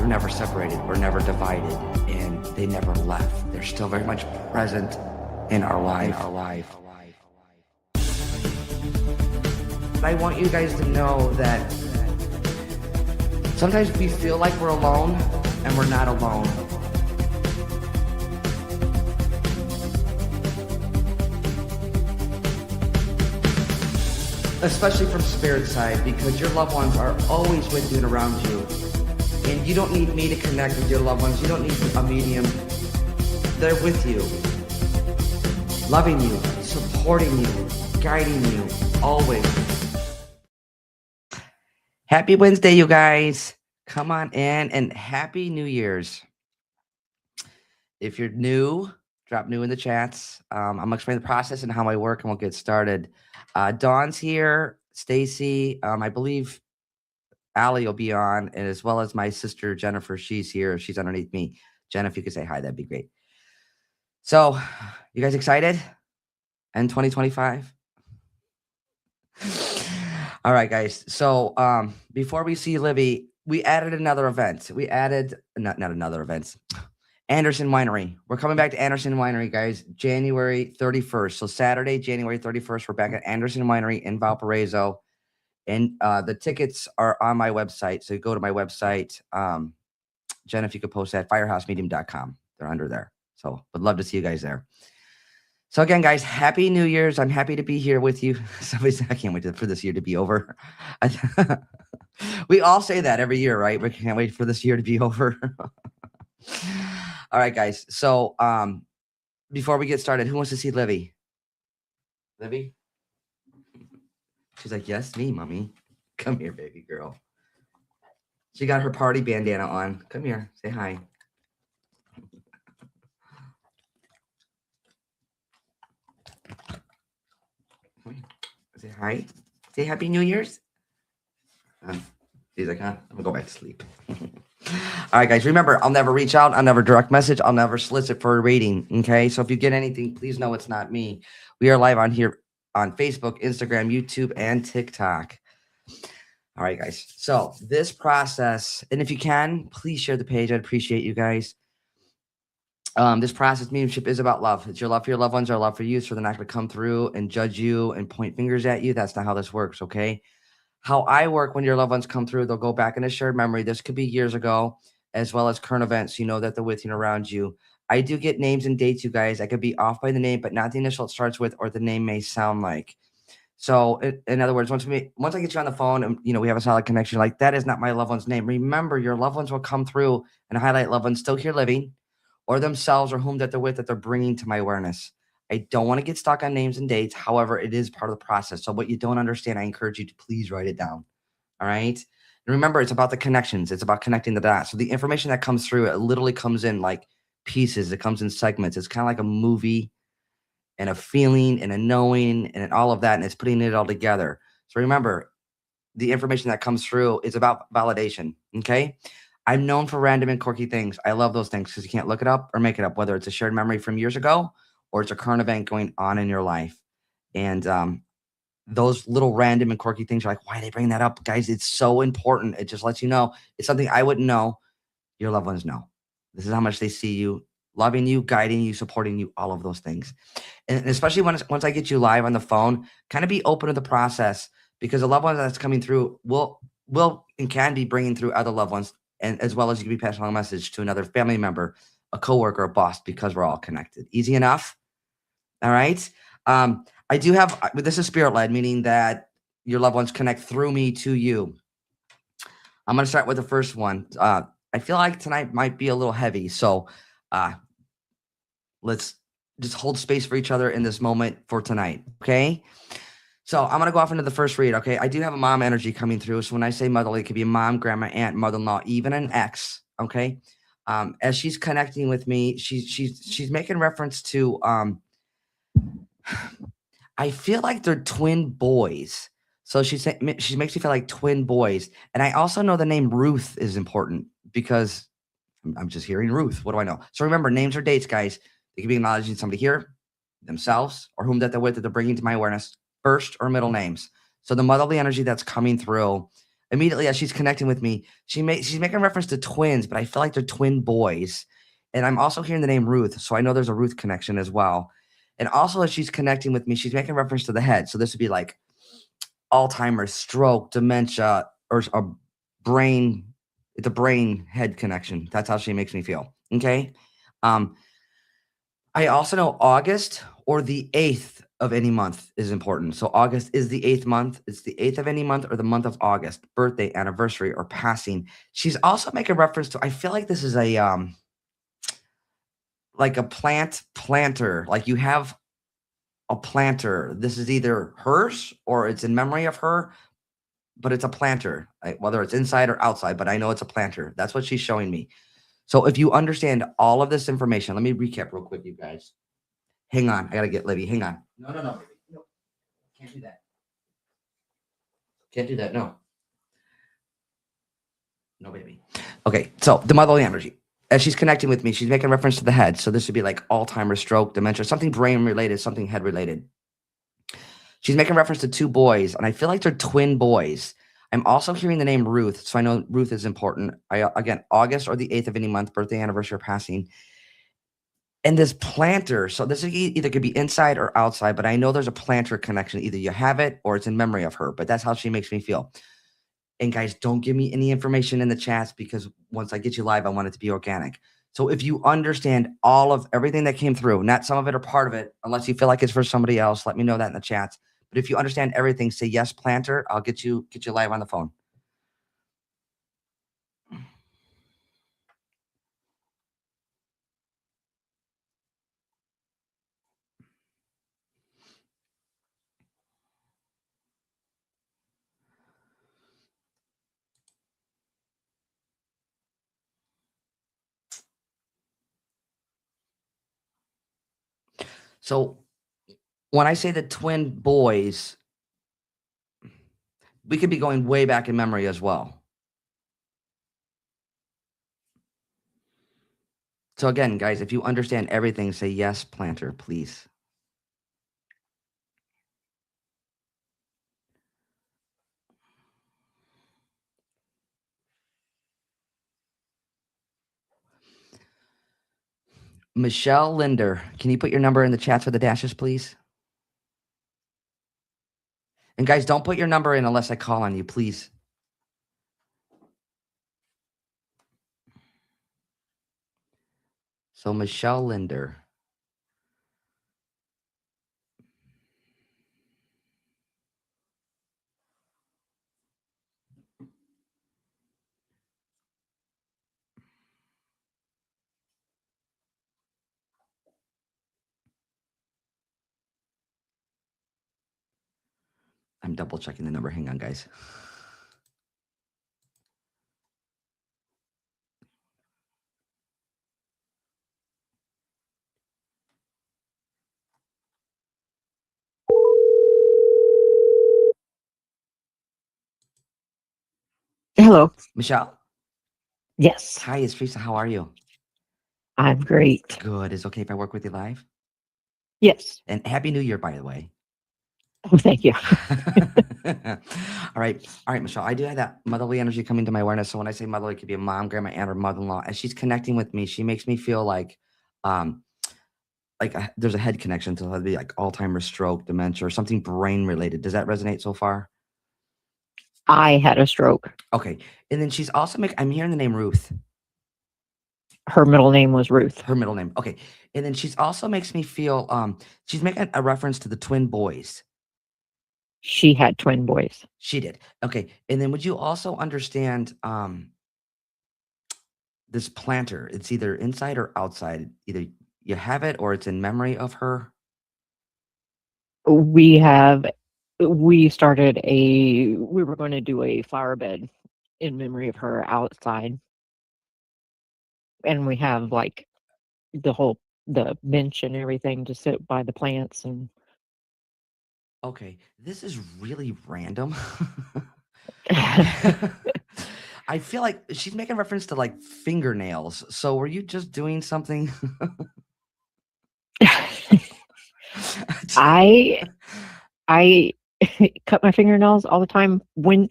were never separated, were never divided, and they never left. They're still very much present in our life. But I want you guys to know that sometimes we feel like we're alone, and we're not alone. Especially from spirit side, because your loved ones are always with you and around you. And you don't need me to connect with your loved ones. You don't need a medium. They're with you, loving you, supporting you, guiding you, always. Happy Wednesday, you guys. Come on in, and Happy New Year's. If you're new, drop new in the chats. I'm going to explain the process and how I work, and we'll get started. Dawn's here, Stacy, I believe Allie will be on, and as well as my sister Jennifer. She's here. She's underneath me. Jen, if you could say hi, that'd be great. So, you guys excited? And 2025? All right, guys. So, before we see Libby, we added another event. We added not another event. Anderson Winery. We're coming back to Anderson Winery, guys, January 31st. So Saturday, January 31st, we're back at Anderson Winery in Valparaiso. And the tickets are on my website. So you go to my website. Jen, if you could post that, firehousemedium.com. They're under there. So would love to see you guys there. So again, guys, Happy New Year's. I'm happy to be here with you. I can't wait for this year to be over. We all say that every year, right? We can't wait for this year to be over. All right, guys. So before we get started, who wants to see Livy? Livy? She's like, yes, me, mommy. Come here, baby girl. She got her party bandana on. Come here. Say hi. Say hi. Say Happy New Year's. She's like, huh? I'm going to go back to sleep. All right, guys, remember, I'll never reach out. I'll never direct message. I'll never solicit for a rating, okay? So if you get anything, please know it's not me. We are live on here on Facebook, Instagram, YouTube, and TikTok. All right, guys. So this process, and if you can, please share the page. I'd appreciate you guys. This process, mediumship, is about love. It's your love for your loved ones, our love for you, so they're not going to come through and judge you and point fingers at you. That's not how this works, okay? How I work when your loved ones come through, they'll go back in a shared memory. This could be years ago, as well as current events. You know that they're with you and around you. I do get names and dates, you guys. I could be off by the name, but not the initial it starts with or the name may sound like. So in other words, once I get you on the phone and we have a solid connection, like that is not my loved one's name. Remember, your loved ones will come through and highlight loved ones still here living, or themselves, or whom that they're with, that they're bringing to my awareness. I don't want to get stuck on names and dates. However, it is part of the process. So what you don't understand, I encourage you to please write it down. All right. And remember, it's about the connections. It's about connecting the dots. So the information that comes through, it literally comes in like pieces. It comes in segments. It's kind of like a movie and a feeling and a knowing and all of that. And it's putting it all together. So remember, the information that comes through is about validation. Okay. I'm known for random and quirky things. I love those things because you can't look it up or make it up, whether it's a shared memory from years ago or it's a current event going on in your life. And those little random and quirky things are like, why are they bringing that up? Guys, it's so important. It just lets you know it's something I wouldn't know. Your loved ones know. This is how much they see you, loving you, guiding you, supporting you, all of those things. And especially once I get you live on the phone, kind of be open to the process, because a loved one that's coming through will and can be bringing through other loved ones, and as well as you can be passing along a message to another family member, a coworker, a boss, because we're all connected. Easy enough. All right. I do have, this is spirit led, meaning that your loved ones connect through me to you. I'm going to start with the first one. I feel like tonight might be a little heavy. So let's just hold space for each other in this moment for tonight. Okay. So I'm going to go off into the first read. Okay. I do have a mom energy coming through. So when I say motherly, it could be a mom, grandma, aunt, mother-in-law, even an ex. Okay. As she's connecting with me, she's making reference to, I feel like they're twin boys. So she makes me feel like twin boys. And I also know the name Ruth is important because I'm just hearing Ruth. What do I know? So remember, names or dates, guys. They can be acknowledging somebody here, themselves, or whom that they're with, that they're bringing to my awareness, first or middle names. So the motherly energy that's coming through, Immediately as she's connecting with me, she's making reference to twins, but I feel like they're twin boys. And I'm also hearing the name Ruth, so I know there's a Ruth connection as well. And also as she's connecting with me, she's making reference to the head. So this would be like Alzheimer's, stroke, dementia, or a brain. It's a brain head connection. That's how she makes me feel. Okay. Um, I also know August or the 8th of any month is important. So August is the 8th month. It's the 8th of any month or the month of August, birthday, anniversary, or passing. She's also making reference to, I feel like this is a like a planter. Like you have a planter. This is either hers or it's in memory of her, but it's a planter, whether it's inside or outside, but I know it's a planter. That's what she's showing me. So if you understand all of this information, let me recap real quick, you guys. Hang on. I got to get Libby. Hang on. No, baby. No, can't do that. Can't do that. No. No, baby. Okay. So the motherly energy. As she's connecting with me, she's making reference to the head. So this would be like Alzheimer's, stroke, dementia, something brain related, something head related. She's making reference to two boys, and I feel like they're twin boys. I'm also hearing the name Ruth, so I know Ruth is important. Again, August or the 8th of any month, birthday, anniversary, or passing. And this planter, so this either could be inside or outside, but I know there's a planter connection. Either you have it or it's in memory of her, but that's how she makes me feel. And guys, don't give me any information in the chats because once I get you live, I want it to be organic. So if you understand all of everything that came through, not some of it or part of it, unless you feel like it's for somebody else, let me know that in the chats. But if you understand everything, say yes, planter. I'll get you live on the phone. So when I say the twin boys, we could be going way back in memory as well. So again, guys, if you understand everything, say yes, planter, please. Michelle Linder, can you put your number in the chats for the dashes, please? And guys, don't put your number in unless I call on you, please. So Michelle Linder. I'm double checking the number. Hang on, guys. Hello. Michelle? Yes, Hi, it's Teresa. How are you? I'm great. Good. Is it okay if I work with you live? Yes. And Happy New Year, by the way. Oh, thank you. All right, Michelle. I do have that motherly energy coming to my awareness. So when I say motherly, it could be a mom, grandma, aunt, or mother-in-law. As she's connecting with me, she makes me feel like there's a head connection. So it'd be like Alzheimer's, stroke, dementia, or something brain related. Does that resonate so far? I had a stroke. Okay. And then she's also I'm hearing the name Ruth. Her middle name was Ruth. Her middle name. Okay. And then she's also makes me feel she's making a reference to the twin boys. She had twin boys. She did. Okay. And then would you also understand this planter? It's either inside or outside. Either you have it or it's in memory of her. We were going to do a flower bed in memory of her outside. And we have like the bench and everything to sit by the plants and Okay. This is really random. I feel like she's making reference to like fingernails. So were you just doing something? I cut my fingernails all the time when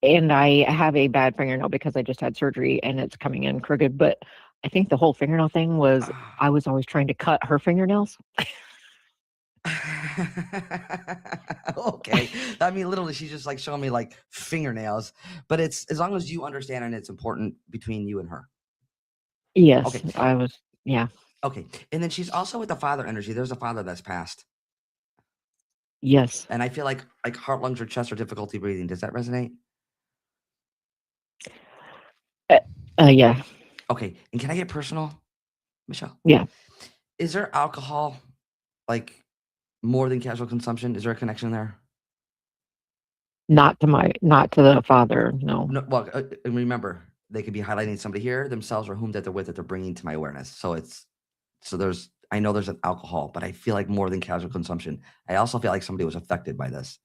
And I have a bad fingernail because I just had surgery and it's coming in crooked. But I think the whole fingernail thing was I was always trying to cut her fingernails. Okay. I mean, literally, she's just like showing me like fingernails, but it's as long as you understand and it's important between you and her. Yes, Okay. I was. Yeah. Okay. And then she's also with the father energy. There's a father that's passed. Yes. And I feel like heart, lungs, or chest or difficulty breathing. Does that resonate? Yeah. Okay. And can I get personal, Michelle? Yeah. Is there alcohol like more than casual consumption? Is there a connection there? Not to the father. No. No, well, and remember, they could be highlighting somebody here, themselves, or whom that they're with that they're bringing to my awareness. So there's, I know there's an alcohol, but I feel like more than casual consumption. I also feel like somebody was affected by this.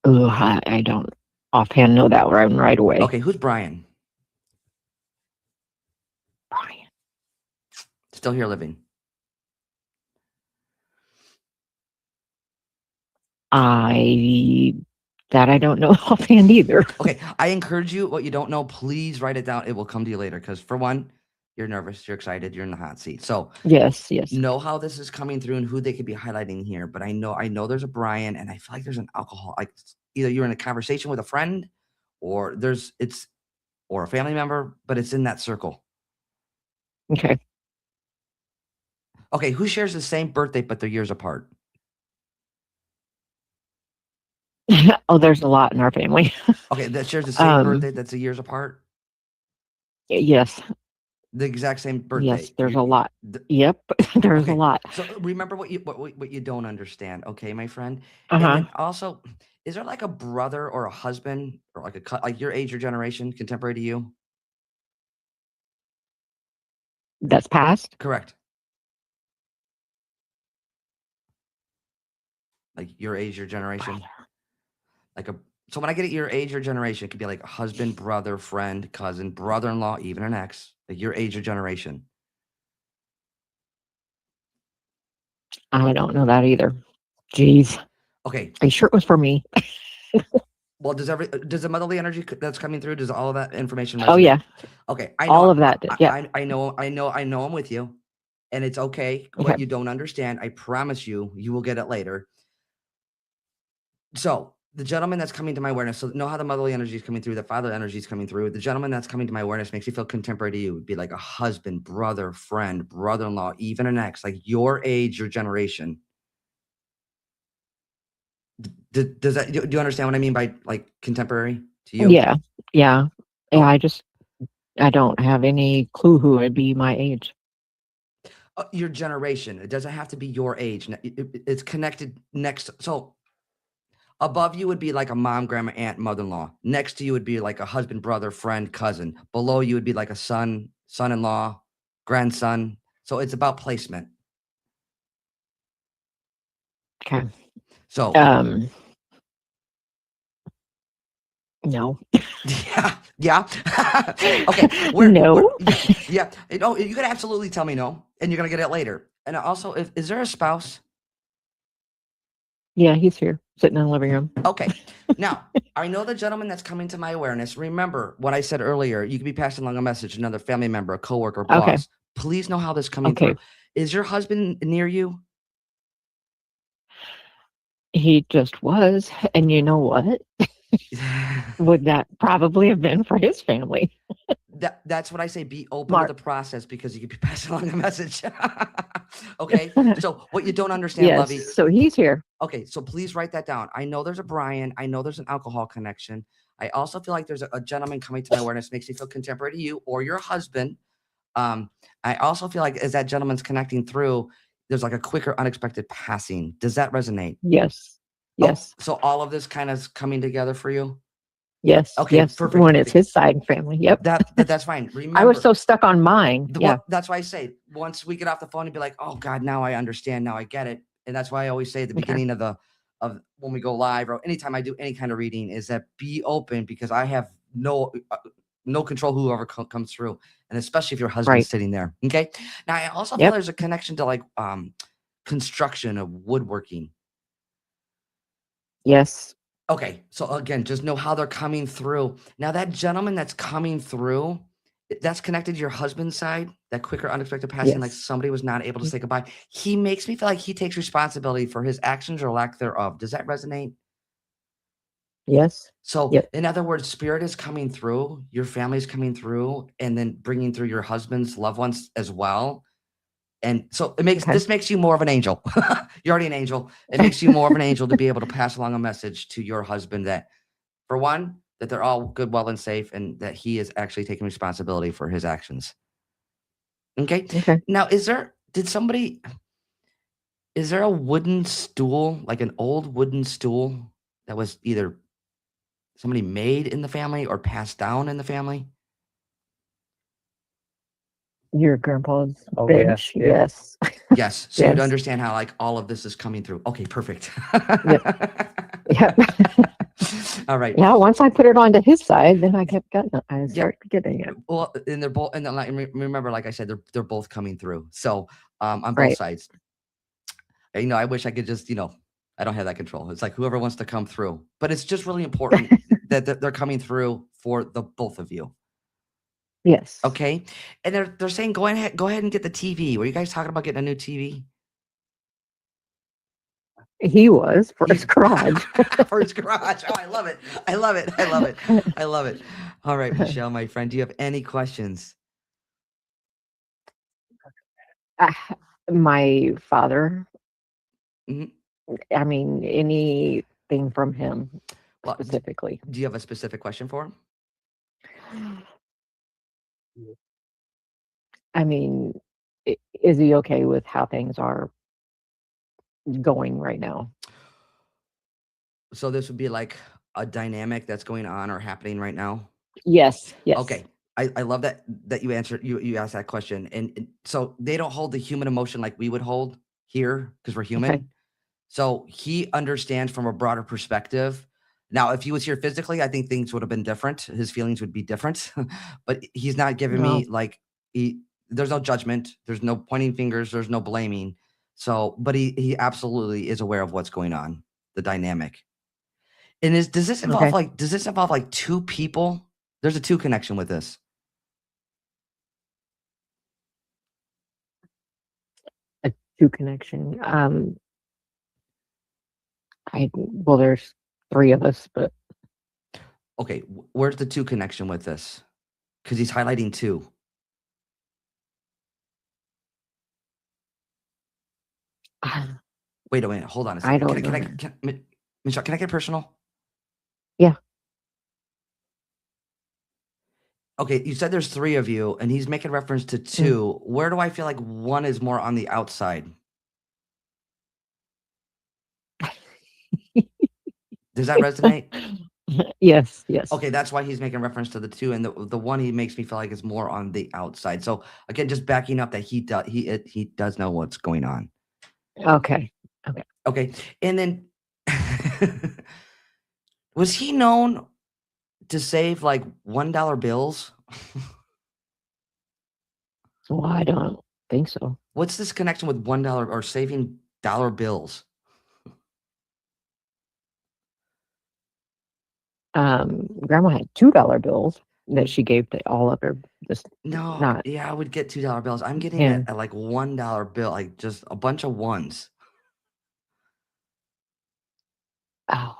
Ooh, I don't offhand know that right away. Okay, who's Brian? Brian. Still here living. I don't know offhand either. Okay, I encourage you. What you don't know, please write it down. It will come to you later. Because for one, you're nervous, you're excited, you're in the hot seat. So Yes. know how this is coming through and who they could be highlighting here. But I know there's a Brian, and I feel like there's an alcohol. Like either you're in a conversation with a friend, or or a family member, but it's in that circle. Okay. Okay, who shares the same birthday but they're years apart? Oh, there's a lot in our family. Okay, that shares the same birthday that's a years apart. Yes. The exact same birthday. Yes. There's a lot. Yep. There's a Okay. lot. So remember what you don't understand, okay, my friend. Uh And huh. then also, is there like a brother or a husband or like like your age or generation, contemporary to you? That's past. Correct. Like your age or generation. Like a so when I get at your age or generation, it could be like a husband, brother, friend, cousin, brother-in-law, even an ex. Like your age or generation. I don't know that either. Jeez. Okay. Are you sure it was for me? Well, does the motherly energy that's coming through, does all of that information resonate? Oh yeah. Okay, I All know, of that. Yeah. I know I'm with you, and it's okay. Okay. What you don't understand, I promise you, you will get it later. So the gentleman that's coming to my awareness, so know how the motherly energy is coming through, the father energy is coming through. The gentleman that's coming to my awareness makes you feel contemporary to you. Would be like a husband, brother, friend, brother-in-law, even an ex, like your age, your generation. Does that do you understand what I mean by like contemporary to you? Yeah. Yeah. Yeah. Oh, I don't have any clue who would be my age. your generation. It doesn't have to be your age. It's connected next. So above you would be like a mom, grandma, aunt, mother-in-law. Next to you would be like a husband, brother, friend, cousin. Below you would be like a son, son-in-law, grandson. So it's about placement. Okay. So No. yeah. Okay. No. Yeah. No, you could absolutely tell me no, and you're gonna get it later. And also, is there a spouse? Yeah, he's here sitting in the living room. Okay. Now, I know the gentleman that's coming to my awareness. Remember what I said earlier. You could be passing along a message, another family member, a coworker, Okay. boss. Please know how this coming Okay. through. Is your husband near you? He just was. And you know what? Would that probably have been for his family? That's what I say. Be open Mark. to the process because you could be passing along a message. Okay. So what you don't understand, Yes. Lovey. So he's here. Okay, so please write that down. I know there's a Brian. I know there's an alcohol connection. I also feel like there's a gentleman coming to my awareness makes you feel contemporary to you or your husband. I also feel like as that gentleman's connecting through, there's like a quicker, unexpected passing. Does that resonate? Yes. Oh, Yes. so all of this kind of coming together for you? Yes. Okay, Yes. perfect. When it's his side family. Yep. That's fine. Remember, I was so stuck on mine. Yeah. that's why I say once we get off the phone and be like, oh God, now I understand, now I get it. And that's why I always say at the Okay. beginning of when we go live or anytime I do any kind of reading is that be open because I have no control whoever comes through, and especially if your husband's Right. sitting there. Okay. Now I also feel Yep. there's a connection to like construction of woodworking. Yes. Okay, so again, just know how they're coming through. Now, that gentleman that's coming through, that's connected to your husband's side, that quicker unexpected passing, like Yes. somebody was not able to Mhm. say goodbye. He makes me feel like he takes responsibility for his actions or lack thereof. Does that resonate? Yes. So, Yep. in other words, spirit is coming through, your family's coming through, and then bringing through your husband's loved ones as well. And so Okay. this makes you more of an angel. You're already an angel. It makes you more of an angel to be able to pass along a message to your husband that, for one, that they're all good, well, and safe, and that he is actually taking responsibility for his actions. Okay. Okay. Now, is there a wooden stool, like an old wooden stool that was either somebody made in the family or passed down in the family? Your grandpa's Oh, yeah, bench. yeah. Yes. Yes. So you'd Yes. understand how like all of this is coming through. Okay, perfect. Yep. Yep. All right. Yeah. Once I put it onto his side, then I kept getting it. I Yep. started getting it. Well, and they're both, and then, like, remember, like I said, they're both coming through. So, on both Right. sides. And, I wish I could just, I don't have that control. It's like whoever wants to come through, but it's just really important that they're coming through for the both of you. Yes. Okay. And they're saying, go ahead and get the TV. Were you guys talking about getting a new TV? He was for his He's garage. for his garage. Oh, I love it. I love it. I love it. I love it. All right, Michelle, my friend, do you have any questions? Ah, my father, Mhm. I mean, anything from him Well, specifically. do you have a specific question for him? I mean, is he okay with how things are going right now? So this would be like a dynamic that's going on or happening right now. Yes. Yes. Okay. I love that you answered you asked that question. And so they don't hold the human emotion like we would hold here because we're Okay. human. So he understands from a broader perspective. Now, if he was here physically, I think things would have been different. His feelings would be different. But he's not giving No. me like there's no judgment, there's no pointing fingers, there's no blaming. So, but he absolutely is aware of what's going on, the dynamic. And Okay. does this involve like two people? There's a two connection with this. A two connection. Well, there's three of us, but Okay, where's the two connection with this? Because he's highlighting two. I Wait a minute, hold on a I second. don't know. Michelle, can I get personal? Yeah. Okay, you said there's three of you, and he's making reference to Mm. two. Where do I feel like one is more on the outside? Does that resonate? Yes. Yes. Okay, that's why he's making reference to the two, and the one he makes me feel like is more on the outside. So again, just backing up that he does know what's going on. Okay. Okay. Okay, and then was he known to save like $1 bills? Well, I don't think so. What's this connection with $1 or saving dollar bills? Grandma had $2 bills that she gave to all of her. Just No, not yeah, I would get $2 bills. I'm getting him. at like $1 bill, like just a bunch of ones. Oh,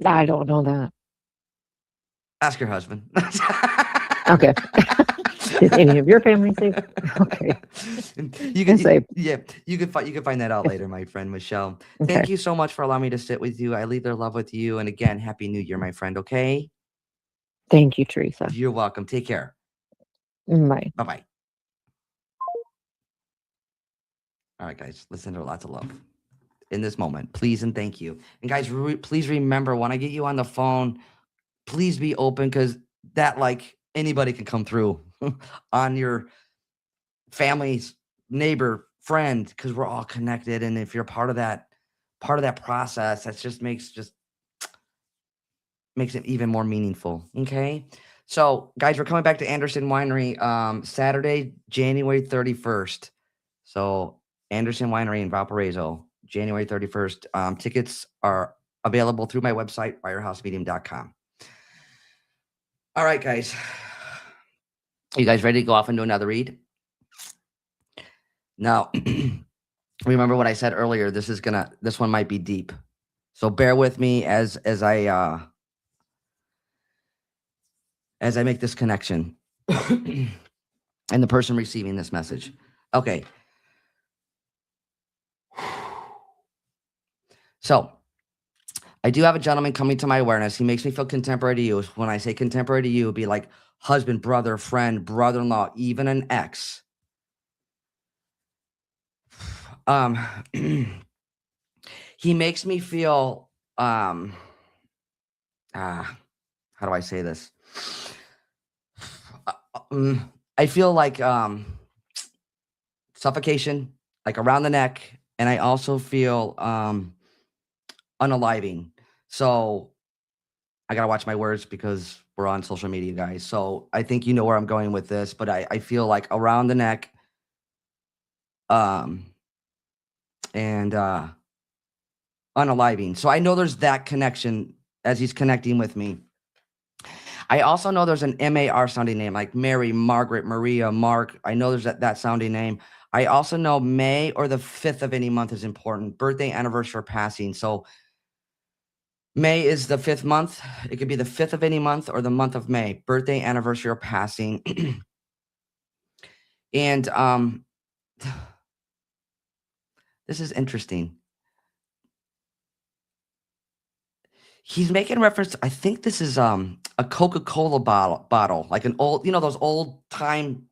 I don't know that. Ask your husband. Okay. Did any of your family say? Okay. You can can say. yeah, you can find that out later, my friend Michelle. Okay. Thank you so much for allowing me to sit with you. I leave their love with you. And again, happy new year, my friend. Okay. Thank you, Teresa. You're welcome. Take care. Bye. Bye-bye. All right, guys. Listen to lots of love in this moment. Please and thank you. And guys, please remember when I get you on the phone, please be open because that like anybody can come through on your family's neighbor, friend, because we're all connected. And if you're part of that process, that just makes it even more meaningful. Okay. So guys, we're coming back to Anderson Winery Saturday, January 31st. So Anderson Winery in Valparaiso, January 31st. Tickets are available through my website, firehouse.com. All right, guys. You guys ready to go off and do another read? Now, remember what I said earlier. This one might be deep. So bear with me as I make this connection and the person receiving this message. Okay. So I do have a gentleman coming to my awareness. He makes me feel contemporary to you. When I say contemporary to you, it'd be like husband, brother, friend, brother-in-law, even an ex. He makes me feel how do I say this? I feel like suffocation, like around the neck, and I also feel unaliving. So I gotta watch my words because we're on social media, guys. So I think you know where I'm going with this, but I feel like around the neck, and unaliving. So I know there's that connection as he's connecting with me. I also know there's an MAR sounding name, like Mary, Margaret, Maria, Mark. I know there's that sounding name. I also know May or the 5th of any month is important. Birthday, anniversary, or passing. So May is the 5th month. It could be the 5th of any month or the month of May. Birthday, anniversary, or passing. And this is interesting. He's making reference to, I think this is a Coca-Cola bottle, like an old, those old time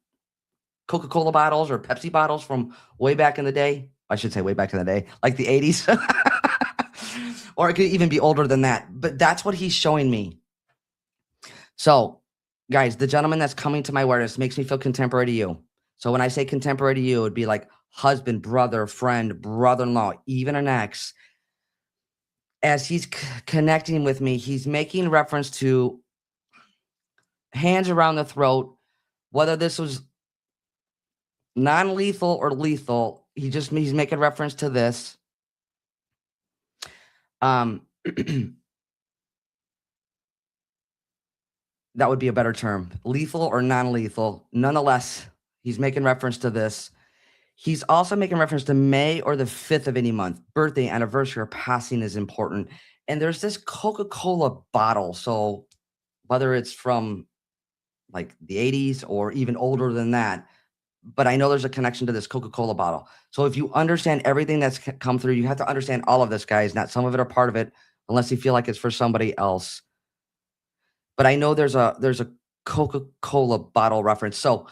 Coca-Cola bottles or Pepsi bottles from way back in the day. I should say way back in the day, like the 80s. Or it could even be older than that. But that's what he's showing me. So, guys, the gentleman that's coming to my awareness makes me feel contemporary to you. So when I say contemporary to you, it'd be like husband, brother, friend, brother-in-law, even an ex. As he's connecting with me, he's making reference to hands around the throat, whether this was non-lethal or lethal. He's making reference to this. That would be a better term, lethal or non-lethal. Nonetheless, he's making reference to this. He's also making reference to May or the 5th of any month. Birthday, anniversary, or passing is important. And there's this Coca-Cola bottle. So whether it's from like the 80s or even older than that, but I know there's a connection to this Coca-Cola bottle. So if you understand everything that's come through, you have to understand all of this, guys. Not some of it are part of it, unless you feel like it's for somebody else. But I know there's a Coca-Cola bottle reference. So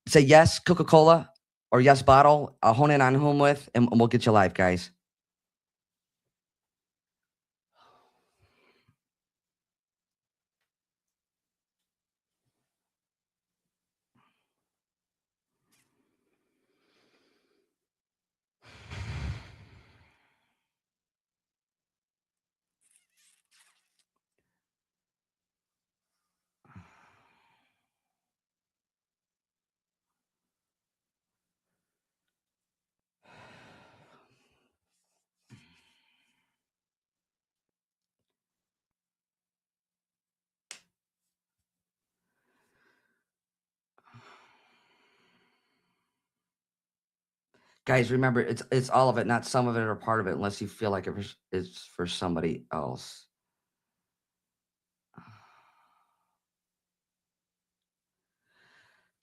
say yes, Coca-Cola, or yes, bottle. I'll hone in on whom with, and we'll get you live, guys. Guys, remember, it's all of it, not some of it or part of it, unless you feel like it's for somebody else.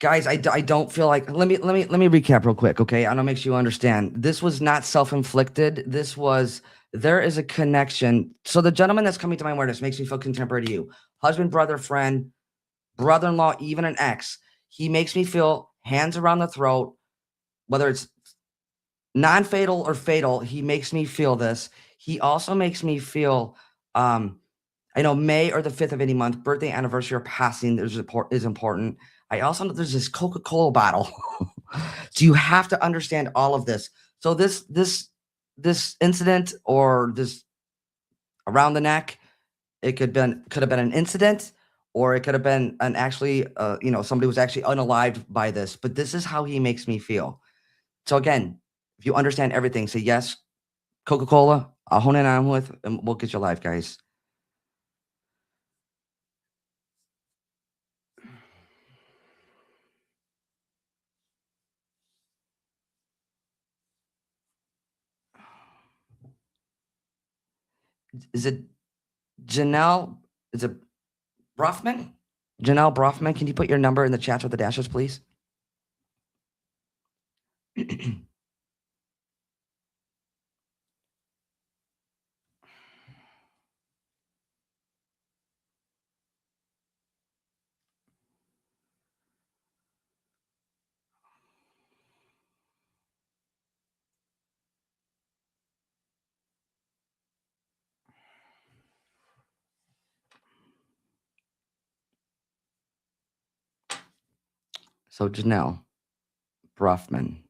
Guys, I don't feel like, let me recap real quick, okay? I want to make sure you understand. This was not self-inflicted. There is a connection. So the gentleman that's coming to my awareness makes me feel contemporary to you. Husband, brother, friend, brother-in-law, even an ex. He makes me feel hands around the throat, whether it's non-fatal or fatal. He makes me feel this. He also makes me feel, I know May or the 5th of any month, birthday, anniversary, or passing is important. I also know there's this Coca-Cola bottle. So you have to understand all of this. So this incident or this around the neck, it could have been an incident, or it could have been an actually, somebody was actually unalived by this. But this is how he makes me feel. So again, if you understand everything, say yes, Coca-Cola. I'll hone in on with, and we'll get you live, guys. Is it Janelle? Is it Brofman? Janelle Brofman, can you put your number in the chat with the dashes, please? So Janelle Brofman.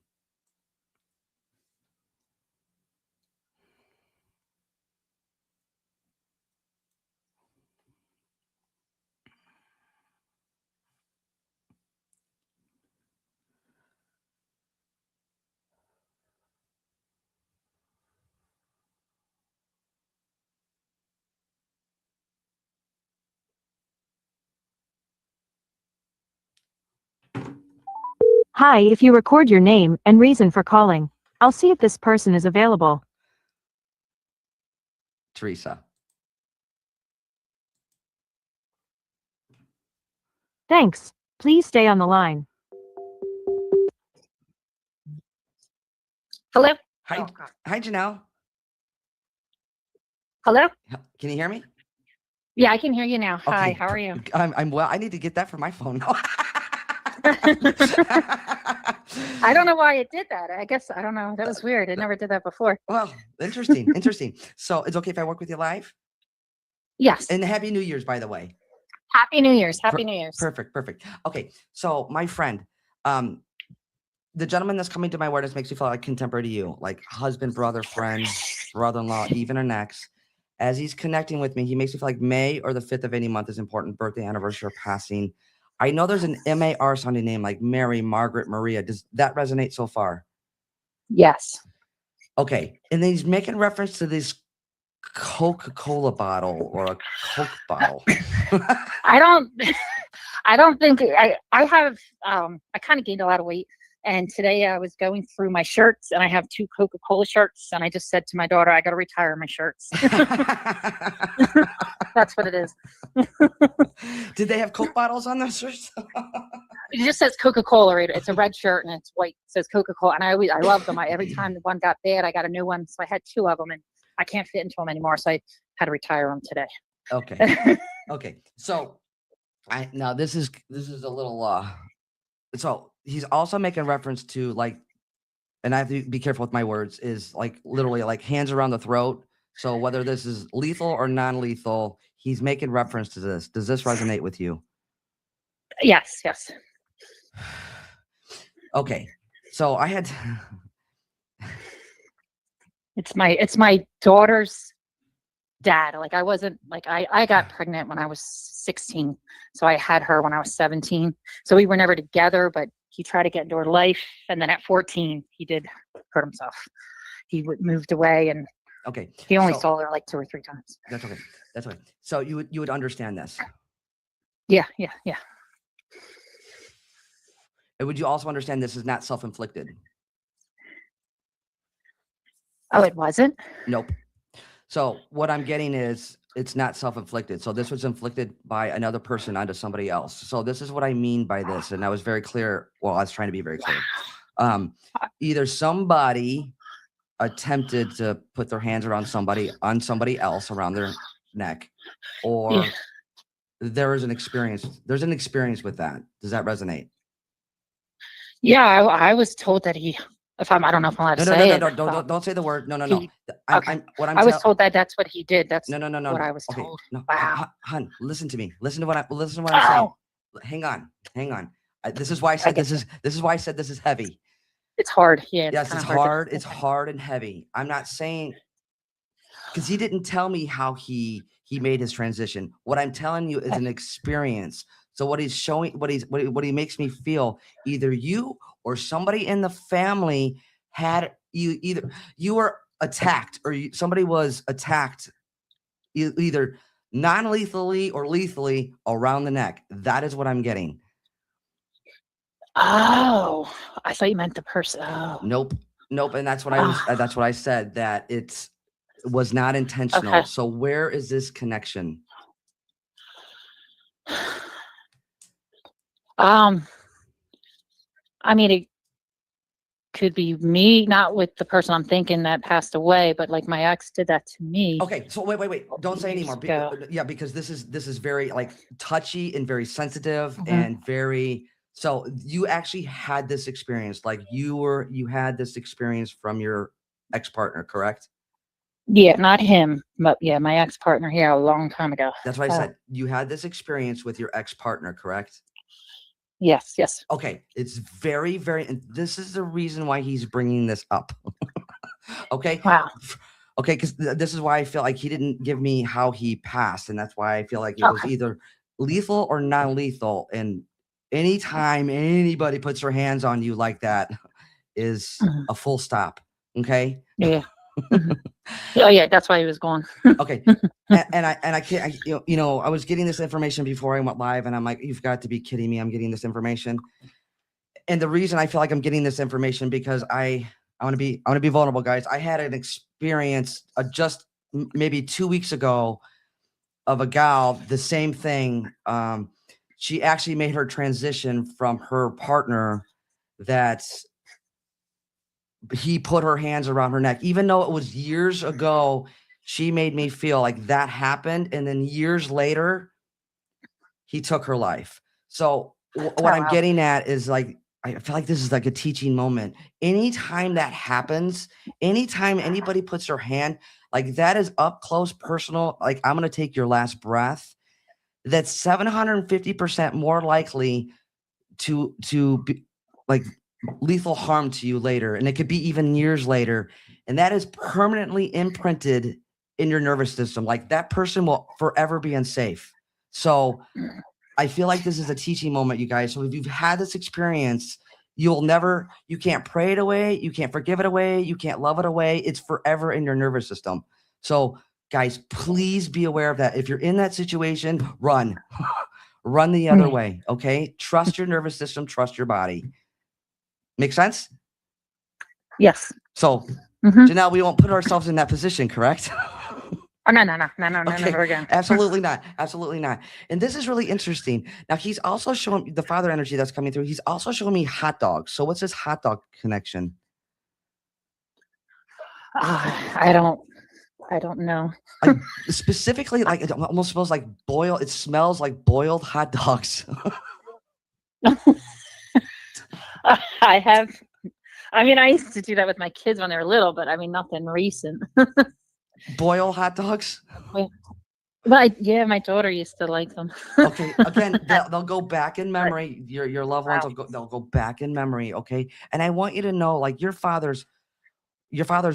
Hi, if you record your name and reason for calling, I'll see if this person is available. Teresa. Thanks. Please stay on the line. Hello? Hi, Oh, God. hi, Janelle. Hello? Can you hear me? Yeah, I can hear you now. Hi, Okay, how are you? I'm well. I need to get that for my phone. I don't know why it did that. I guess, I don't know. That was weird. It never did that before. Well, interesting, interesting. So it's okay if I work with you live? Yes. And Happy New Year's, by the way. Happy New Year's. Happy New Year's. Perfect, perfect. Okay, so my friend, the gentleman that's coming to my awareness makes me feel like contemporary to you, like husband, brother, friend, brother-in-law, even an ex. As he's connecting with me, he makes me feel like May or the 5th of any month is important, birthday, anniversary, or passing. I know there's an M-A-R sounding name like Mary, Margaret, Maria. Does that resonate so far? Yes. Okay, and then he's making reference to this Coca-Cola bottle or a Coke bottle. I don't think I have I kind of gained a lot of weight, and today I was going through my shirts and I have 2 Coca-Cola shirts, and I just said to my daughter, I got to retire my shirts. That's what it is. Did they have Coke bottles on those shirts? It just says Coca-Cola. It's a red shirt and it's white. It says Coca-Cola, and I love them. Every time the one got bad, I got a new one. So I had 2 of them, and I can't fit into them anymore. So I had to retire them today. Okay. Okay. So now this is a little so he's also making reference to like, and I have to be careful with my words, is like literally like hands around the throat. So whether this is lethal or non-lethal, he's making reference to this. Does this resonate with you? Yes. Yes. Okay. So I had It's my daughter's dad. Like I wasn't like I got pregnant when I was 16. So I had her when I was 17. So we were never together, but he tried to get into her life. And then at 14, he did hurt himself. He moved away, and okay. he only So saw her like 2 or 3 times. that's okay. That's okay. So you would understand this. Yeah. Yeah. Yeah. And would you also understand this is not self-inflicted? Oh, it wasn't? Nope. So what I'm getting is it's not self-inflicted. So this was inflicted by another person onto somebody else. So this is what I mean by this. And I was very clear. Well, I was trying to be very clear. Either somebody attempted to put their hands around somebody on somebody else around their neck, or there's an experience with that. Does that resonate? Yeah, I was told that he, I don't know if I'm allowed to say it. Don't say the word. No. Okay. I was told that that's what he did. That's no. what I was Okay, told. no, Wow. hun, listen to me. Listen to what I'm saying. Hang on. This is why I said this is why I said this is heavy. It's hard. Yeah. Yes, it's hard. It's hard and heavy. I'm not saying, because he didn't tell me how he made his transition. What I'm telling you is an experience. So what he's showing, what he makes me feel, either you or somebody in the family had you, either you were attacked or somebody was attacked either non-lethally or lethally around the neck. That is what I'm getting. Oh, I thought you meant the person. Oh, Nope. And that's what I was. Ah. That's what I said. That it was not intentional. Okay. So where is this connection? I mean, it could be me, not with the person I'm thinking that passed away, but like my ex did that to me. Okay. So wait. Don't say years anymore. ago. Yeah, because this is very like touchy and very sensitive Mhm. and very. So you actually had this experience, like you had this experience from your ex-partner, correct? Yeah, not him, but yeah, my ex-partner here a long time ago. That's what I said. You had this experience with your ex-partner, correct? Yes, yes. Okay. It's very, very, and this is the reason why he's bringing this up. Okay. Wow. Okay. Because this is why I feel like he didn't give me how he passed. And that's why I feel like it was Okay. either lethal or non-lethal. And anytime anybody puts their hands on you like that is Mhm. a full stop. Okay. Yeah. Mhm. Oh yeah, that's why he was gone. Okay. And I can't, I was getting this information before I went live and I'm like, you've got to be kidding me. I'm getting this information. And the reason I feel like I'm getting this information because I want to be vulnerable, guys. I had an experience just maybe 2 weeks ago of a gal, the same thing. She actually made her transition from her partner that he put her hands around her neck, even though it was years ago. She made me feel like that happened. And then years later, he took her life. So what I'm wow. getting at is like, I feel like this is like a teaching moment. Anytime that happens, anytime anybody puts their hand, like that is up close, personal, like I'm going to take your last breath. That's 750% more likely to be like lethal harm to you later. And it could be even years later. And that is permanently imprinted in your nervous system. Like that person will forever be unsafe. So I feel like this is a teaching moment, you guys. So if you've had this experience, you can't pray it away. You can't forgive it away. You can't love it away. It's forever in your nervous system. So guys, please be aware of that. If you're in that situation, run the other way. Okay. Trust your nervous system. Trust your body. Make sense? Yes. So Mhm. Janelle, we won't put ourselves in that position, correct? Oh no, Okay. never again. Absolutely not. Absolutely not. And this is really interesting. Now he's also showing the father energy that's coming through. He's also showing me hot dogs. So what's this hot dog connection? I don't know. Like specifically, like it almost smells like boiled. It smells like boiled hot dogs. I used to do that with my kids when they were little, but I mean, nothing recent. Boil hot dogs. But yeah, my daughter used to like them. Okay. Again, they'll go back in memory. Your loved ones Wow. they'll go back in memory. Okay. And I want you to know, like your father's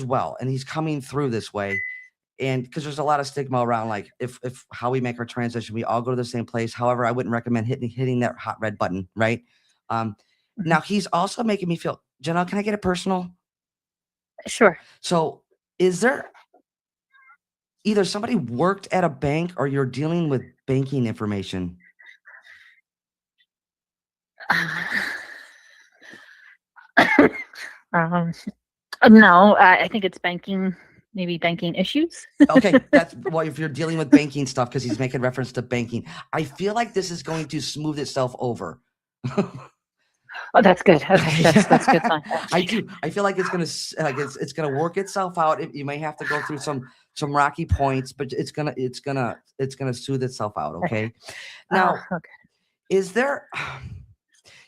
well, and he's coming through this way. And because there's a lot of stigma around, like if how we make our transition, we all go to the same place. However, I wouldn't recommend hitting that hot red button, right? Now he's also making me feel, Janelle, can I get it personal? Sure. So is there either somebody worked at a bank or you're dealing with banking information? No, I think it's banking, maybe banking issues. Okay, that's well, if you're dealing with banking stuff, because he's making reference to banking, I feel like this is going to smooth itself over. Oh, that's good. Okay, that's good sign. I do. I feel like it's gonna work itself out. You may have to go through some rocky points, but it's gonna soothe itself out. Okay. Now, Okay. is there,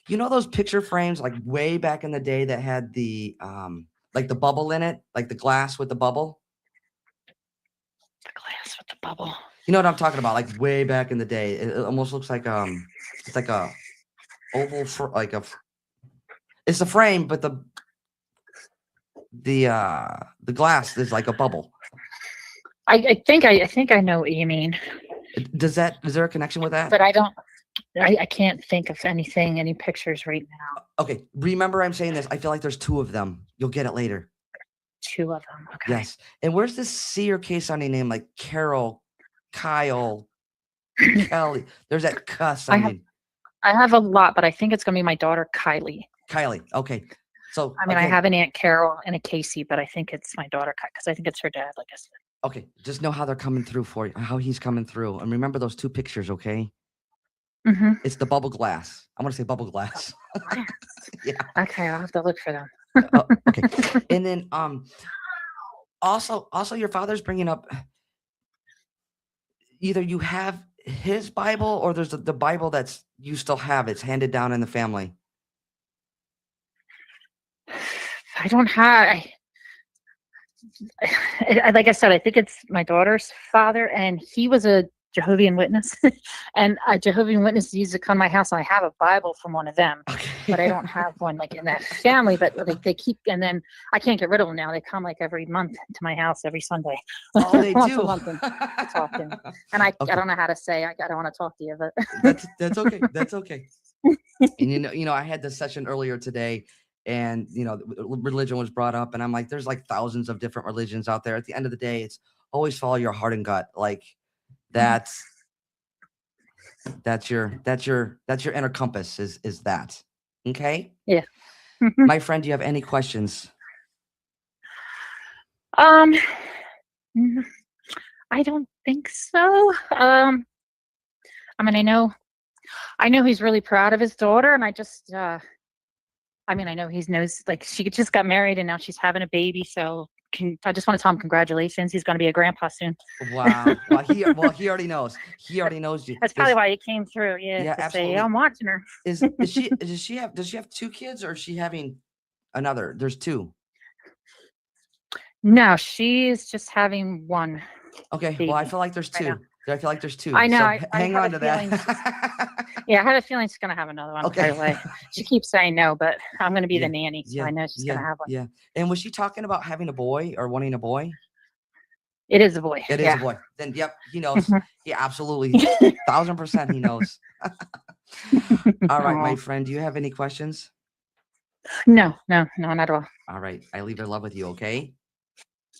those picture frames like way back in the day that had the like the bubble in it, like the glass with the bubble? The glass with the bubble. You know what I'm talking about? Like way back in the day, it almost looks like it's like a oval it's a frame, but the glass is like a bubble. I think I know what you mean. Is there a connection with that? But I can't think of any pictures right now. Okay, remember I'm saying this. I feel like there's two of them. You'll get it later. 2 of them. Okay. Yes. And where's this C or K sounding name like Carol, Kyle, Kelly? There's that cuss sounding. I have a lot, but I think it's gonna be my daughter Kylie. Kylie. Okay. So I mean, I again, have an Aunt Carol and a Casey, but I think it's my daughter because I think it's her dad, like I said. okay, just know how they're coming through for you, how he's coming through. And remember those 2 pictures, okay? Mm-hmm. It's the bubble glass. I'm gonna say bubble glass. Yeah. Okay, I'll have to look for them. Oh, okay. And then also your father's bringing up either you have his Bible or there's the Bible that's you still have. It's handed down in the family. I don't have. Like I said, I think it's my daughter's father, and he was a Jehovah's Witness, and a Jehovah's Witness used to come to my house. And I have a Bible from one of them, Okay. but I don't have one like in that family. But they keep, and then I can't get rid of them now. They come like every month to my house every Sunday. Oh, they Once do. a month and talking. And I Okay. don't know how to say. I don't want to talk to you, but That's okay. That's okay. And I had this session earlier today, and religion was brought up, and I'm like, there's like thousands of different religions out there. At the end of the day, it's always follow your heart and gut. Like that's your inner compass is that. Okay. Yeah. My friend, do you have any questions? Mm, I don't think so. I mean, I know he's really proud of his daughter, and I just, I know he knows, like, she just got married and now she's having a baby. So I just want to tell him congratulations. He's going to be a grandpa soon. Wow. Well, he already knows. He already knows you. That's probably why he came through. Yeah. Yeah, To absolutely. say, I'm watching her. Does she have 2 kids, or is she having another? There's 2. No, she's just having one. Okay. Baby Well, I feel like there's right 2. now. I feel like there's 2. I know, So I hang have on a to feeling that. Yeah, I have a feeling she's going to have another one Okay. right away. She keeps saying no, but I'm going to be Yeah, the nanny, so I know she's going to have one. Yeah. And was she talking about having a boy or wanting a boy? It is a boy. It is Yeah. a boy. Then yep, he knows. Mhm. He absolutely 1000% he knows. All right, my Aw. friend. Do you have any questions? No, not at all. All right. I leave your love with you, okay?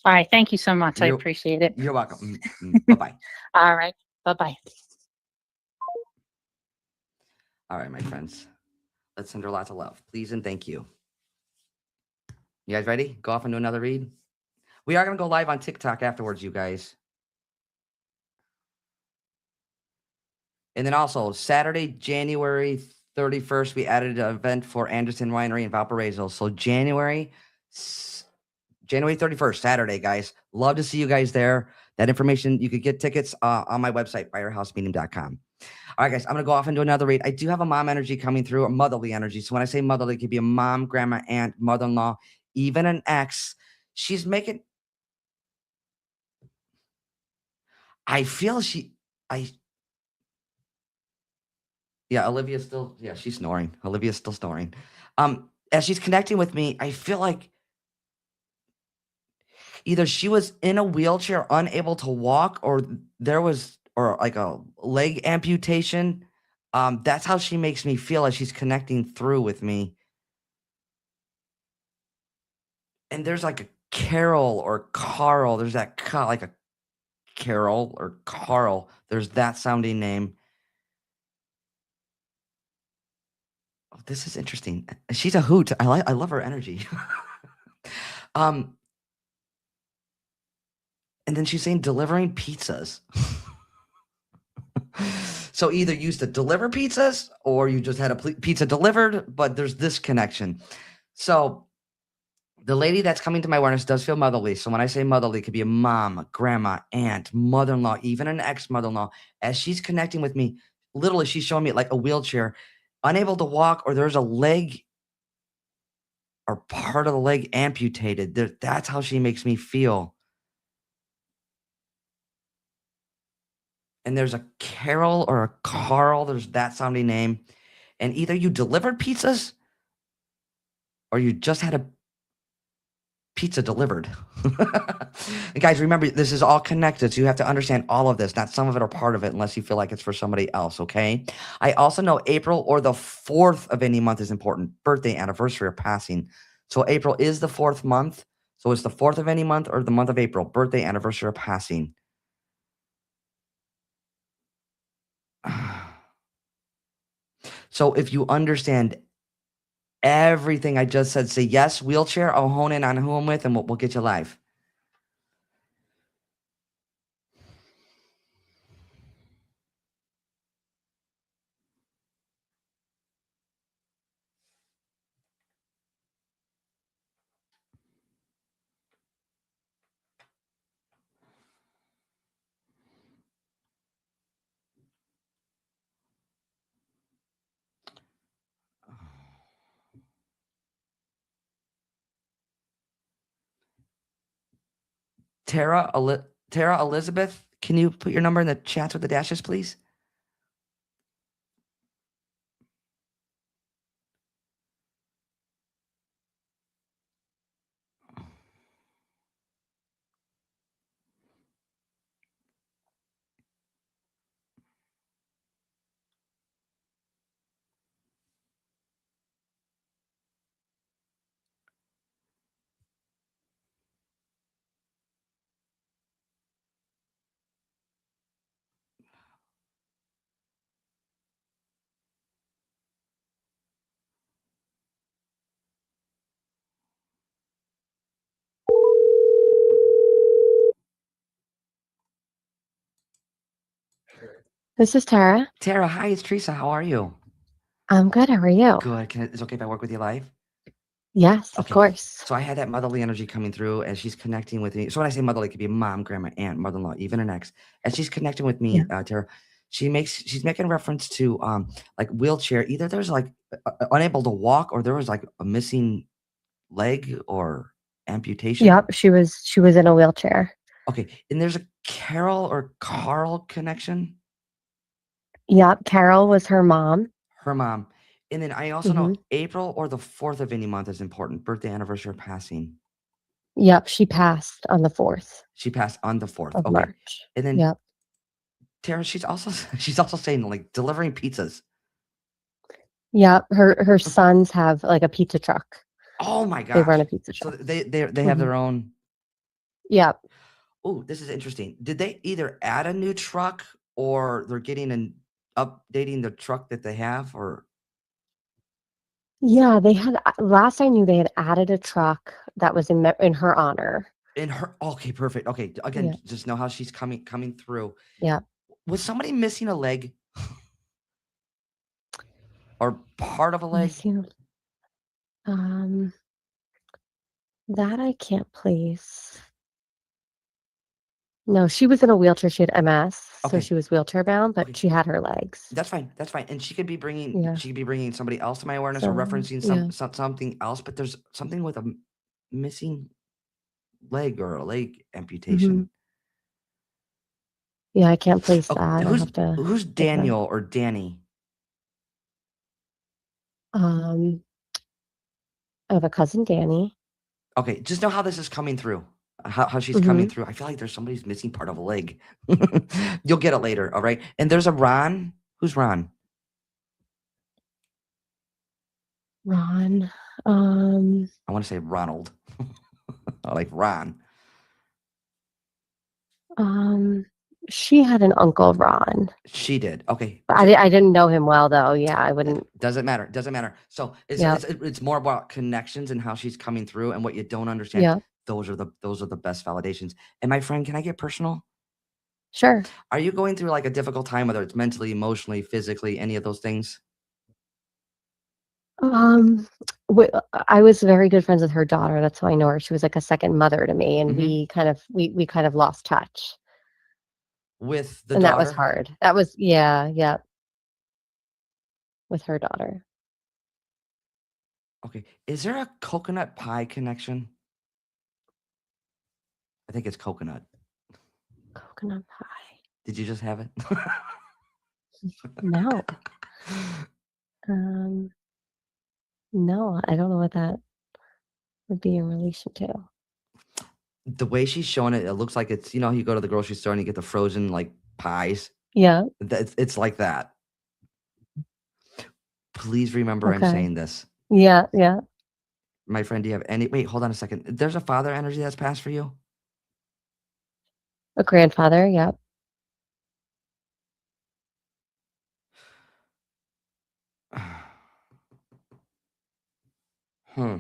All right. Thank you so much. I You're- appreciate it. You're welcome. Bye-bye. All right. Bye-bye. All right, my friends. Let's send her lots of love. Please and thank you. You guys ready? Go off and do another read? We are going to go live on TikTok afterwards, you guys. And then also, Saturday, January 31st, we added an event for Anderson Winery in Valparaiso. So January 31st, Saturday, guys. Love to see you guys there. That information, you could get tickets on my website, firehousemedium.com. All right, guys, I'm going to go off and do another read. I do have a mom energy coming through, a motherly energy. So when I say motherly, it could be a mom, grandma, aunt, mother-in-law, even an ex. She's making... I feel yeah, Olivia's still... Yeah, she's snoring. Olivia's still snoring. As she's connecting with me, I feel like either she was in a wheelchair, unable to walk, or or like a leg amputation. That's how she makes me feel as she's connecting through with me. And there's like a Carol or Carl. There's that like a Carol or Carl. There's that sounding name. Oh, this is interesting. She's a hoot. I love her energy. And then she's saying delivering pizzas. So either you used to deliver pizzas or you just had a pizza delivered, but there's this connection. So the lady that's coming to my awareness does feel motherly. So when I say motherly, it could be a mom, a grandma, aunt, mother-in-law, even an ex-mother-in-law. As she's connecting with me, literally she's showing me like a wheelchair, unable to walk, or there's a leg or part of the leg amputated. That's how she makes me feel. And there's a Carol or a Carl. There's that sounding name. And either you delivered pizzas or you just had a pizza delivered. And guys, remember, this is all connected. So you have to understand all of this. Not some of it are part of it unless you feel like it's for somebody else. Okay. I also know April or the 4th of any month is important. Birthday, anniversary, or passing. So April is the 4th month. So it's the 4th of any month or the month of April, birthday, anniversary, or passing. So if you understand everything I just said, say yes, wheelchair. I'll hone in on who I'm with and we'll get you live. Tara Elizabeth, can you put your number in the chats with the dashes, please? This is Tara. Tara, hi, it's Teresa. How are you? I'm good. How are you? Good. Is it okay if I work with you live? Yes, of Okay. course. So I had that motherly energy coming through and she's connecting with me. So when I say motherly, it could be mom, grandma, aunt, mother-in-law, even an ex. As she's connecting with me, Tara, she's making reference to like wheelchair. Either there's like unable to walk or there was like a missing leg or amputation. Yep, she was in a wheelchair. Okay. And there's a Carol or Carl connection. Yep, Carol was her mom. Her mom. And then I also know April or the 4th of any month is important. Birthday, anniversary, or passing. Yep, she passed on the 4th She passed on the 4th. of Okay. March. And then Yep. Tara, she's also saying like delivering pizzas. Yep, her sons have like a pizza truck. Oh my They run gosh. a pizza So truck. they have their own. Yep. Oh, this is interesting. Did they either add a new truck or they're getting an updating the truck that they have or Yeah, they had last I knew they had added a truck that was in her honor. in her? Okay, perfect. Okay, again, Yeah. just know how she's coming through. Yeah. Was somebody missing a leg or part of a leg? Missing, that I can't place. No, she was in a wheelchair. She had MS, so Okay. she was wheelchair bound, but Okay. she had her legs. That's fine. That's fine. And she could be bringing Yeah. somebody else to my awareness or So, referencing yeah. something else. But there's something with a missing leg or a leg Mhm. amputation. Yeah, I can't place Oh, that. I'll have to who's get that. Daniel or Danny? I have a cousin Danny. Okay, just know how this is coming through. How she's coming through. I feel like there's somebody's missing part of a leg. You'll get it later, all right? And there's a Ron. Who's Ron? Ron. I want to say Ronald. I like Ron. She had an uncle Ron. She did. Okay. I didn't know him well though. Yeah, I wouldn't. Doesn't matter. Doesn't matter. So it's more about connections and how she's coming through and what you don't understand. Yeah, Those are the best validations. And my friend, can I get personal? sure. Are you going through like a difficult time, whether it's mentally, emotionally, physically, any of those things? I was very good friends with her daughter. That's how I know her. She was like a second mother to me, and we kind of lost touch. With the And daughter? that was hard. That was yeah. With her daughter. Okay. Is there a coconut pie connection? I think it's coconut. Coconut pie. Did you just have it? No. No, I don't know what that would be in relation to. The way she's showing it, it looks like it's, you go to the grocery store and you get the frozen like pies. Yeah. It's like that. Please remember I'm Okay. saying this. Yeah. My friend, do you have any? Wait, hold on a second. There's a father energy that's passed for you. A grandfather, yep. Hmm.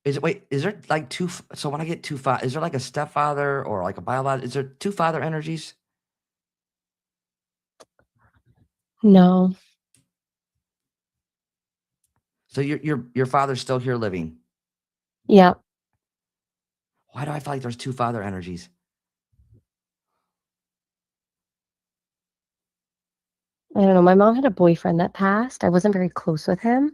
Is it wait? Is there like two? So when I get two father, is there like a stepfather or like a biological? Is there two father energies? No. So your father's still here living. Yep. Why do I feel like there's two father energies? I don't know. My mom had a boyfriend that passed. I wasn't very close with him,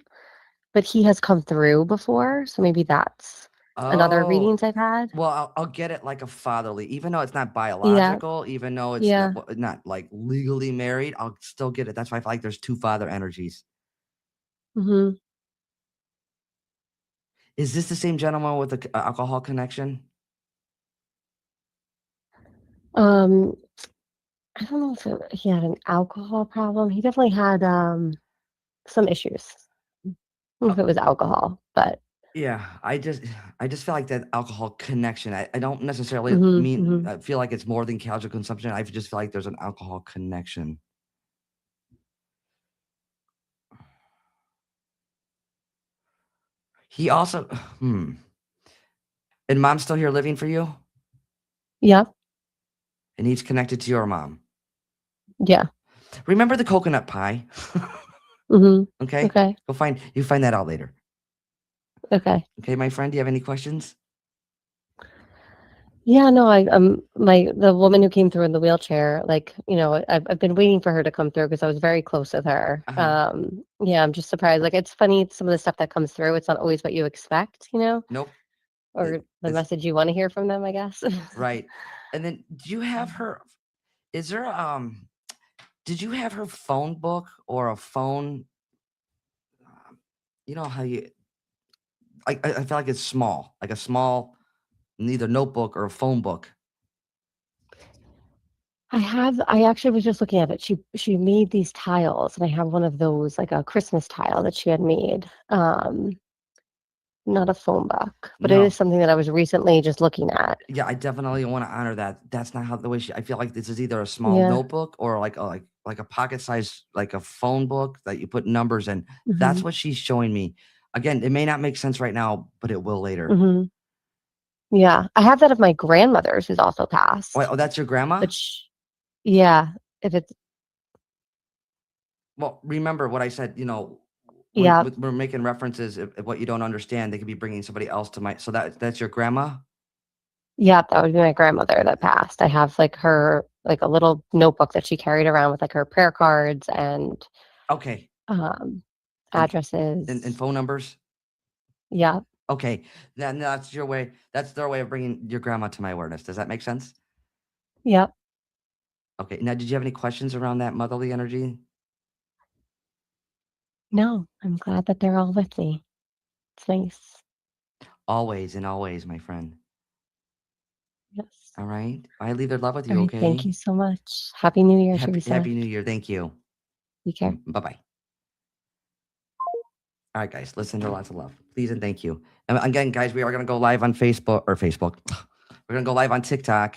but he has come through before, so maybe that's another Oh, readings I've had. well, I'll get it like a fatherly, even though it's not Yeah. biological, even though it's Yeah. not like legally married. I'll still get it. That's why I feel like there's two father energies. Mhm. Is this the same gentleman with the alcohol connection? Um, I don't know if he had an alcohol problem. He definitely had some issues. I don't know if it was alcohol, but Yeah, I just feel like that alcohol connection. I don't necessarily mhm, mean mhm. I feel like it's more than casual consumption. I just feel like there's an alcohol connection. He also and mom's still here living for you? Yep. And he's connected to your mom. Yeah. Remember the coconut pie? Mhm. Okay? Okay. You find that out later. Okay. Okay, my friend, do you have any questions? Yeah, no, the woman who came through in the wheelchair, like, I've been waiting for her to come through because I was very close with her. Uh-huh. Yeah, I'm just surprised. Like, it's funny, some of the stuff that comes through, it's not always what you expect, Nope. or the It's message you want to hear from them, I guess. right. And then do you have her is there did you have her phone book or a phone you know how you I feel like it's small, like a small neither notebook or a phone book. I actually was just looking at it. She made these tiles, and I have one of those, like a Christmas tile that she had made. Not a phone book, but it is No. something that I was recently just looking at. Yeah, I definitely want to honor that. That's not how the way she. I feel like this is either a small Yeah. notebook or like a pocket size like a phone book that you put numbers in. That's Hmm. what she's showing me. Again, it may not make sense right now, but it will later. Hmm. Yeah, I have that of my grandmother's who's also Wait, passed. oh, that's your grandma? But yeah, if it's Well, remember what I said. yeah, When we're making references, if what you don't understand, they could be bringing somebody else to my. So that's your grandma. yeah, that would be my grandmother that passed. I have like her like a little notebook that she carried around with like her prayer cards and Okay, um and and addresses. phone numbers. Yeah, Okay, then that's your way. That's their way of bringing your grandma to my awareness. Does that make sense? yep. Okay. Now, did you have any questions around that motherly energy? No, I'm glad that they're all with me. It's nice. Always and always, my friend. Yes. All right. I leave their love with All you. right. Thank Okay. you so much. Happy New Year, Teresa. Happy New Year. Thank you. Take care. Bye bye. All right, guys. Listen to lots of love, please and thank you. And again, guys, we are gonna go live on Facebook or Facebook. We're gonna go live on TikTok.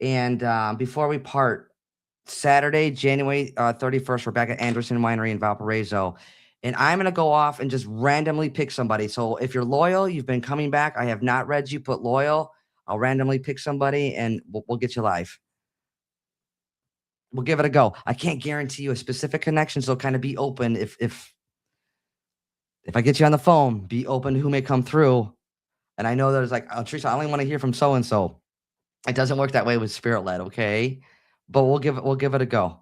And before we part, Saturday, January 31st, we're back at Anderson Winery in Valparaiso. And I'm going to go off and just randomly pick somebody. So if you're loyal, you've been coming back. I have not read you, put loyal. I'll randomly pick somebody and we'll get you live. We'll give it a go. I can't guarantee you a specific connection. So kind of be open. If I get you on the phone, be open to who may come through. And I know there's like, oh, Teresa, I only want to hear from so-and-so. It doesn't work that way with spirit led. Okay. But we'll give it a go.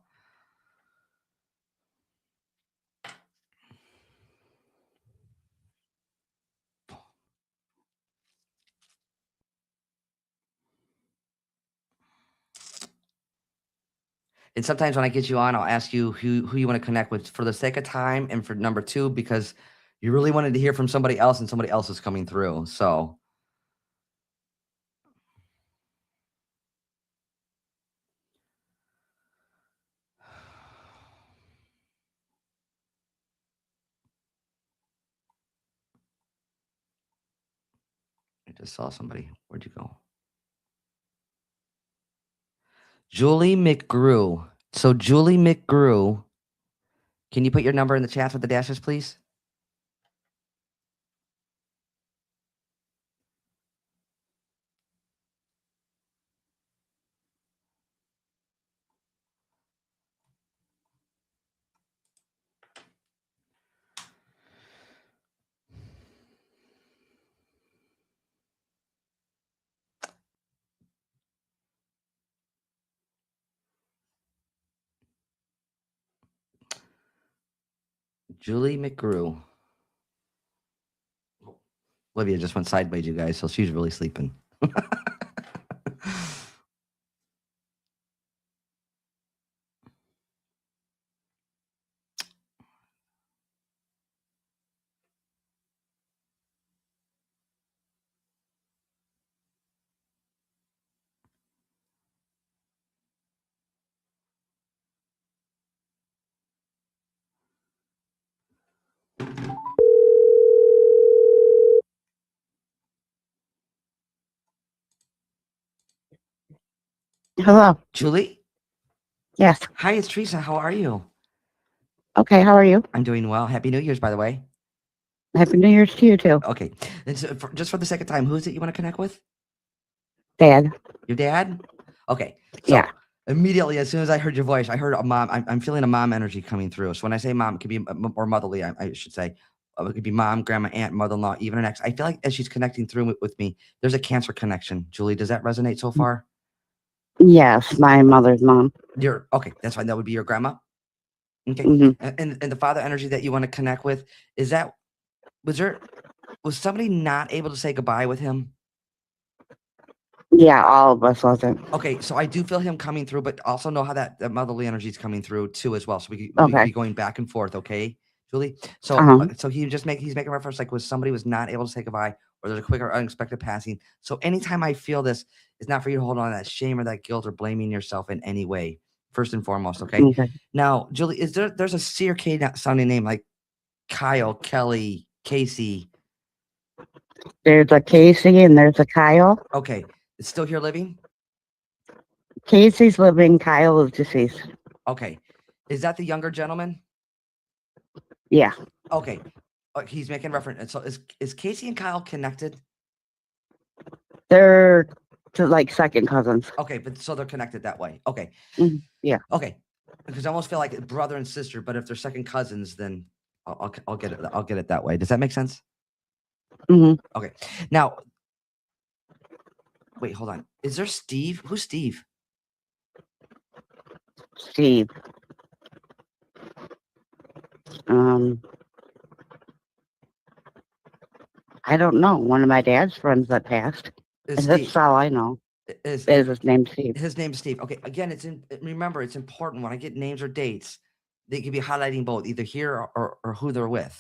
And sometimes when I get you on, I'll ask you who you want to connect with for the sake of time and for number two, because you really wanted to hear from somebody else and somebody else is coming through. So just saw somebody. Where'd you go? Julie McGrew. So Julie McGrew, can you put your number in the chat with the dashes, please? Julie McGrew. Olivia just went sideways, you guys, so she's really sleeping. Hello. Julie? Yes. Hi, it's Teresa. How are you? Okay. How are you? I'm doing well. Happy New Year's, by the way. Happy New Year's to you too, Okay. And so just for the second time, who is it you want to connect with? Dad. Your dad? Okay. So Yeah. immediately, as soon as I heard your voice, I heard a mom. I'm feeling a mom energy coming through. So when I say mom, it could be or motherly, I should say. It could be mom, grandma, aunt, mother-in-law, even an ex. I feel like as she's connecting through with me, there's a cancer connection. Julie, does that resonate so far? Yes, my mother's mom. Okay. That's fine. That would be your grandma. Okay. Hmm. And the father energy that you want to connect with, is that was somebody not able to say goodbye with him? Yeah, all of us wasn't. Okay, so I do feel him coming through, but also know how that motherly energy is coming through too as well. So we could Okay. be going back and forth, okay, Julie? So Uh-huh. so he's making reference like was somebody was not able to say goodbye or there's a quick or unexpected passing. So anytime I feel this, it's not for you to hold on to that shame or that guilt or blaming yourself in any way. First and foremost, okay? Okay. Now, Julie, there's a C or K sounding name like Kyle, Kelly, Casey. There's a Casey and there's a Kyle. Okay, it's still here living? Casey's living. Kyle is deceased. Okay. Is that the younger gentleman? Yeah. Okay. He's making reference. So is Casey and Kyle connected? They're like second cousins. Okay, but so they're connected that way. Okay. Yeah. Okay. Because I almost feel like brother and sister, but if they're second cousins, then I'll get it. I'll get it that way. Does that make sense? Hmm. Okay. Now, wait, hold on. Is there Steve? Who's Steve? Steve. I don't know. One of my dad's friends that passed. Is That's Steve? all I know. Is Is his name Steve? his name's Steve? Okay. Again, remember it's important when I get names or dates, they could be highlighting both, either here or who they're with.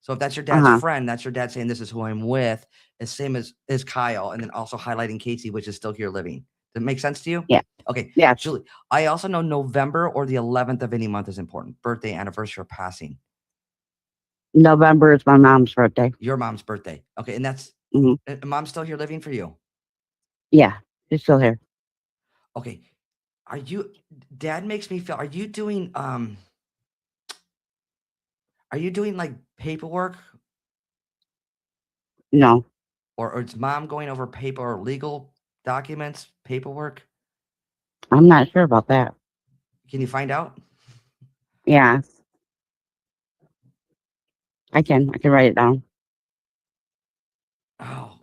So if that's your dad's Uh-huh. friend, that's your dad saying this is who I'm with. It's same as Kyle, and then also highlighting Casey, which is still here living. Does it make sense to you? Yeah. Okay. Yeah. Julie, I also know November or the 11th of any month is important. Birthday, anniversary, or passing. November is my mom's birthday. Your mom's birthday. Okay, and that's Mhm. mom's still here living for you. Yeah, she's still here. Okay. Dad makes me feel, are you doing like paperwork No, or is mom going over paper or legal documents, paperwork? I'm not sure about that. Can you find out? Yeah, I can write it down. Oh,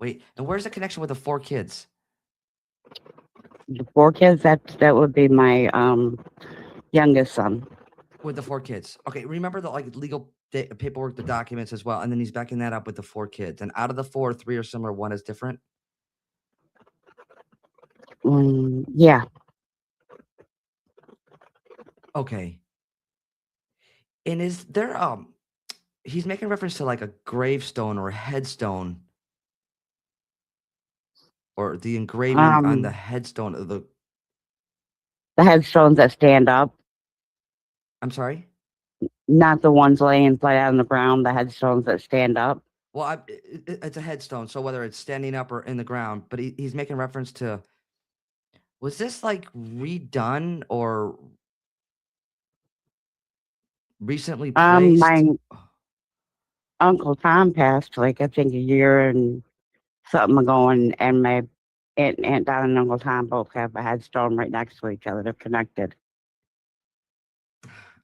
wait. And where's the connection with the 4 kids? The 4 kids, that would be my youngest son. With the 4 kids. Okay, remember the like legal paperwork, the documents as well, and then he's backing that up with the 4 kids. And out of the 4, 3 are similar, 1 is different. Yeah. Okay. And is there he's making reference to like a gravestone or a headstone or the engraving on the headstone of the The headstones that stand up, I'm sorry? not the ones laying flat on the ground, the headstones that stand up. Well, it's a headstone, so whether it's standing up or in the ground, but he's making reference to, was this like redone or recently My placed? Uncle Tom passed, like, I think a year and something ago, and my Aunt Donna and Uncle Tom both have a headstone right next to each other. They're connected.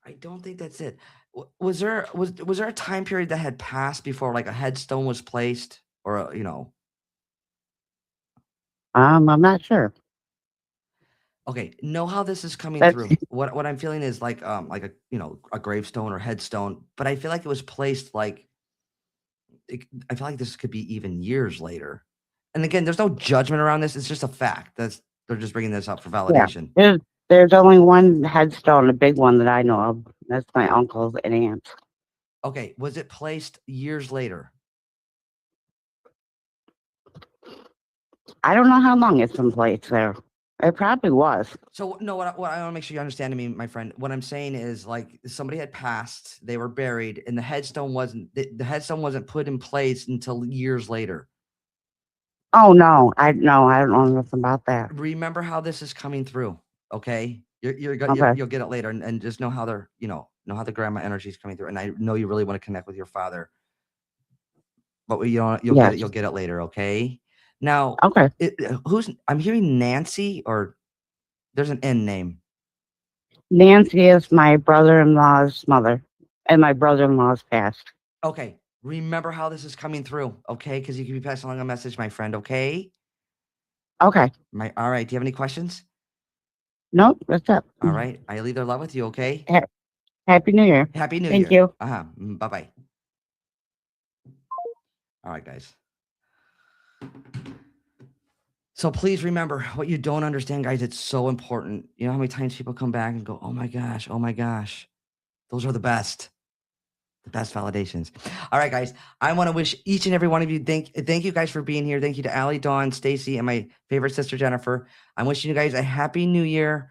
I don't think that's it. Was there a time period that had passed before like a headstone was placed or I'm not sure. okay, know how this is coming That's through. What I'm feeling is like a a gravestone or headstone, but I feel like it was placed like I feel like this could be even years later. And again, there's no judgment around this. It's just a fact. They're just bringing this up for yeah. validation. There's only one headstone, a big one that I know of. That's my uncle's and aunt's. Okay, was it placed years later? I don't know how long it's been placed there. It probably was. So no, what I want to make sure you understand me, my friend. What I'm saying is like somebody had passed, they were buried, and the headstone wasn't put in place until years later. Oh no, I don't know nothing about that. Remember how this is coming through, okay? Okay. You'll get it later, and just know how they're know how the grandma energy is coming through. And I know you really want to connect with your father, but you'll get it. Yes. You'll get it later, okay? Now, Okay. I'm hearing Nancy, or there's an N name. Nancy is my brother-in-law's mother, and my brother-in-law's passed. Okay, remember how this is coming through, okay? Because you can be passing along a message, my friend, okay? Okay. All right. Do you have any questions? Nope, that's it. All right. I leave their love with you, okay? Happy New Year. Happy New Thank Year. you. Uh-huh. Bye-bye. All right, guys. So please remember what you don't understand, guys. It's so important. You know how many times people come back and go, oh my gosh, oh my gosh. Those are the best validations. All right, guys. I want to wish each and every one of you thank you guys for being here. Thank you to Allie, Dawn, Stacy, and my favorite sister, Jennifer. I'm wishing you guys a happy new year.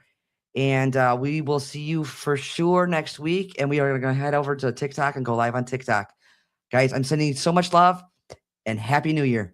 And we will see you for sure next week. And we are going to head over to TikTok and go live on TikTok. Guys, I'm sending you so much love and happy new year.